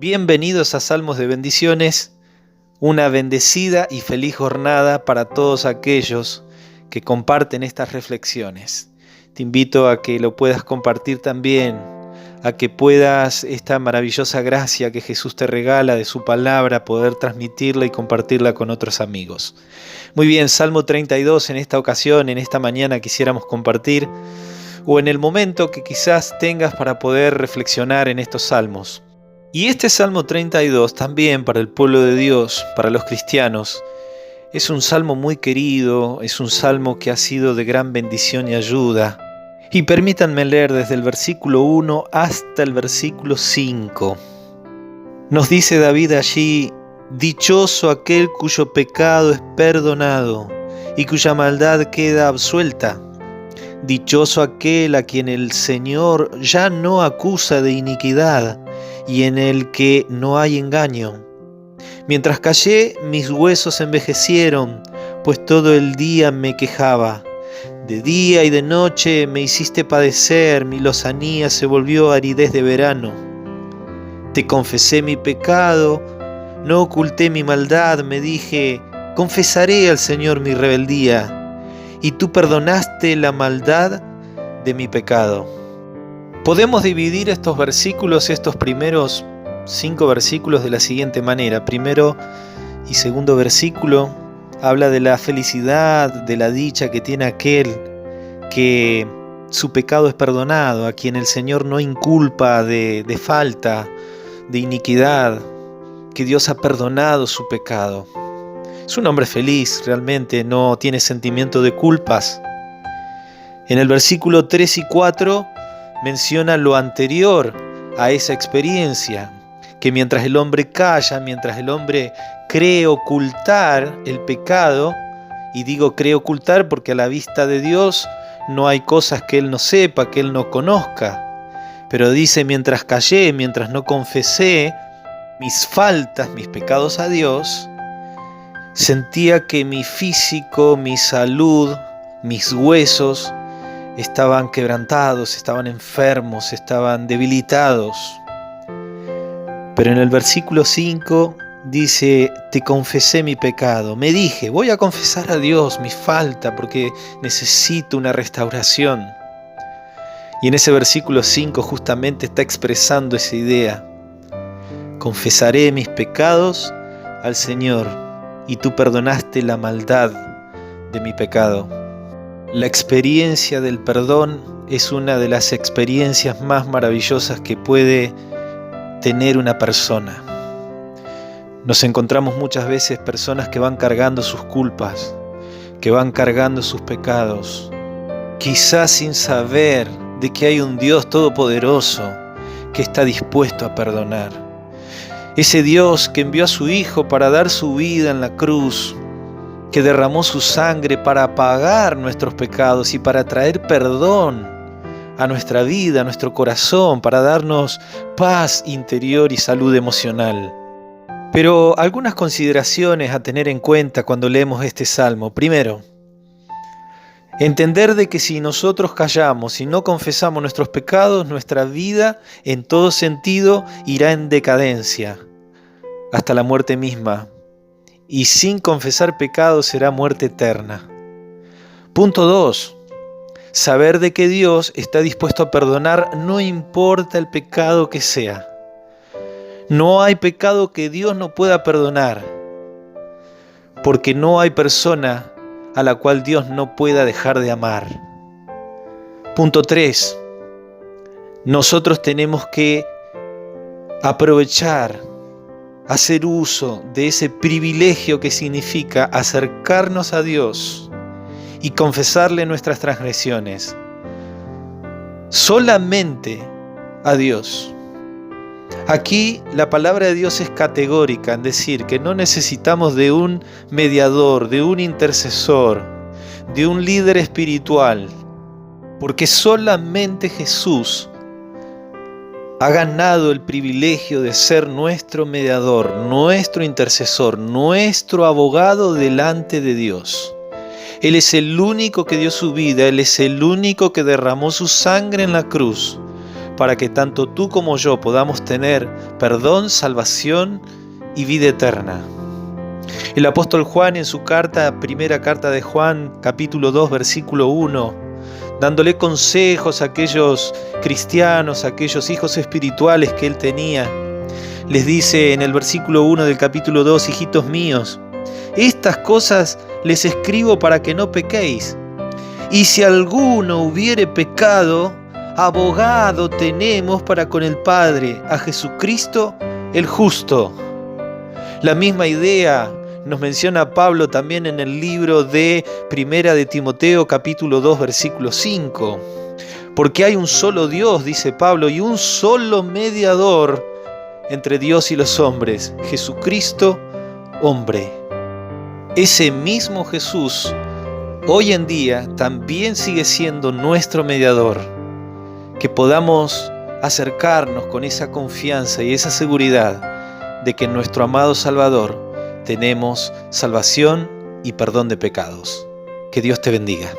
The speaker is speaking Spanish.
Bienvenidos a Salmos de Bendiciones, una bendecida y feliz jornada para todos aquellos que comparten estas reflexiones. Te invito a que lo puedas compartir también, a que puedas esta maravillosa gracia que Jesús te regala de su palabra, poder transmitirla y compartirla con otros amigos. Muy bien, Salmo 32 en esta ocasión, en esta mañana quisiéramos compartir, o en el momento que quizás tengas para poder reflexionar en estos salmos. Y este Salmo 32 también para el pueblo de Dios, para los cristianos, es un salmo muy querido, es un salmo que ha sido de gran bendición y ayuda. Y permítanme leer desde el versículo 1 hasta el versículo 5. Nos dice David allí: dichoso aquel cuyo pecado es perdonado y cuya maldad queda absuelta. Dichoso aquel a quien el Señor ya no acusa de iniquidad y en el que no hay engaño. Mientras callé, mis huesos envejecieron, pues todo el día me quejaba. De día y de noche me hiciste padecer, mi lozanía se volvió aridez de verano. Te confesé mi pecado, no oculté mi maldad, me dije, confesaré al Señor mi rebeldía, y tú perdonaste la maldad de mi pecado. Podemos dividir estos versículos, estos primeros 5 versículos de la siguiente manera. Primero y segundo versículo habla de la felicidad, de la dicha que tiene aquel que su pecado es perdonado, a quien el Señor no inculpa de falta, de iniquidad, que Dios ha perdonado su pecado. Es un hombre feliz, realmente no tiene sentimiento de culpas. En el versículo 3 y 4 menciona lo anterior a esa experiencia, que mientras el hombre calla, mientras el hombre cree ocultar el pecado, y digo cree ocultar porque a la vista de Dios no hay cosas que Él no sepa, que Él no conozca, pero dice mientras callé, mientras no confesé mis faltas, mis pecados a Dios, sentía que mi físico, mi salud, mis huesos estaban quebrantados, estaban enfermos, estaban debilitados. Pero en el versículo 5 dice, te confesé mi pecado. Me dije, voy a confesar a Dios mi falta porque necesito una restauración. Y en ese versículo 5 justamente está expresando esa idea. Confesaré mis pecados al Señor y tú perdonaste la maldad de mi pecado. La experiencia del perdón es una de las experiencias más maravillosas que puede tener una persona. Nos encontramos muchas veces personas que van cargando sus culpas, que van cargando sus pecados, quizás sin saber de que hay un Dios todopoderoso que está dispuesto a perdonar. Ese Dios que envió a su Hijo para dar su vida en la cruz, que derramó su sangre para pagar nuestros pecados y para traer perdón a nuestra vida, a nuestro corazón, para darnos paz interior y salud emocional. Pero algunas consideraciones a tener en cuenta cuando leemos este salmo. Primero, entender de que si nosotros callamos y no confesamos nuestros pecados, nuestra vida en todo sentido irá en decadencia, hasta la muerte misma. Y sin confesar pecados será muerte eterna. Punto 2. Saber de que Dios está dispuesto a perdonar no importa el pecado que sea. No hay pecado que Dios no pueda perdonar, porque no hay persona a la cual Dios no pueda dejar de amar. Punto 3. Nosotros tenemos que aprovechar, hacer uso de ese privilegio que significa acercarnos a Dios y confesarle nuestras transgresiones. Solamente a Dios. Aquí la palabra de Dios es categórica en decir que no necesitamos de un mediador, de un intercesor, de un líder espiritual, porque solamente Jesús ha ganado el privilegio de ser nuestro mediador, nuestro intercesor, nuestro abogado delante de Dios. Él es el único que dio su vida, Él es el único que derramó su sangre en la cruz para que tanto tú como yo podamos tener perdón, salvación y vida eterna. El apóstol Juan en su primera carta de Juan, capítulo 2, versículo 1, dándole consejos a aquellos cristianos, a aquellos hijos espirituales que él tenía, les dice en el versículo 1 del capítulo 2, hijitos míos, estas cosas les escribo para que no pequéis. Y si alguno hubiere pecado, abogado tenemos para con el Padre, a Jesucristo el justo. La misma idea nos menciona Pablo también en el libro de Primera de Timoteo, capítulo 2, versículo 5. Porque hay un solo Dios, dice Pablo, y un solo mediador entre Dios y los hombres, Jesucristo, hombre. Ese mismo Jesús, hoy en día, también sigue siendo nuestro mediador. Que podamos acercarnos con esa confianza y esa seguridad de que en nuestro amado Salvador tenemos salvación y perdón de pecados. Que Dios te bendiga.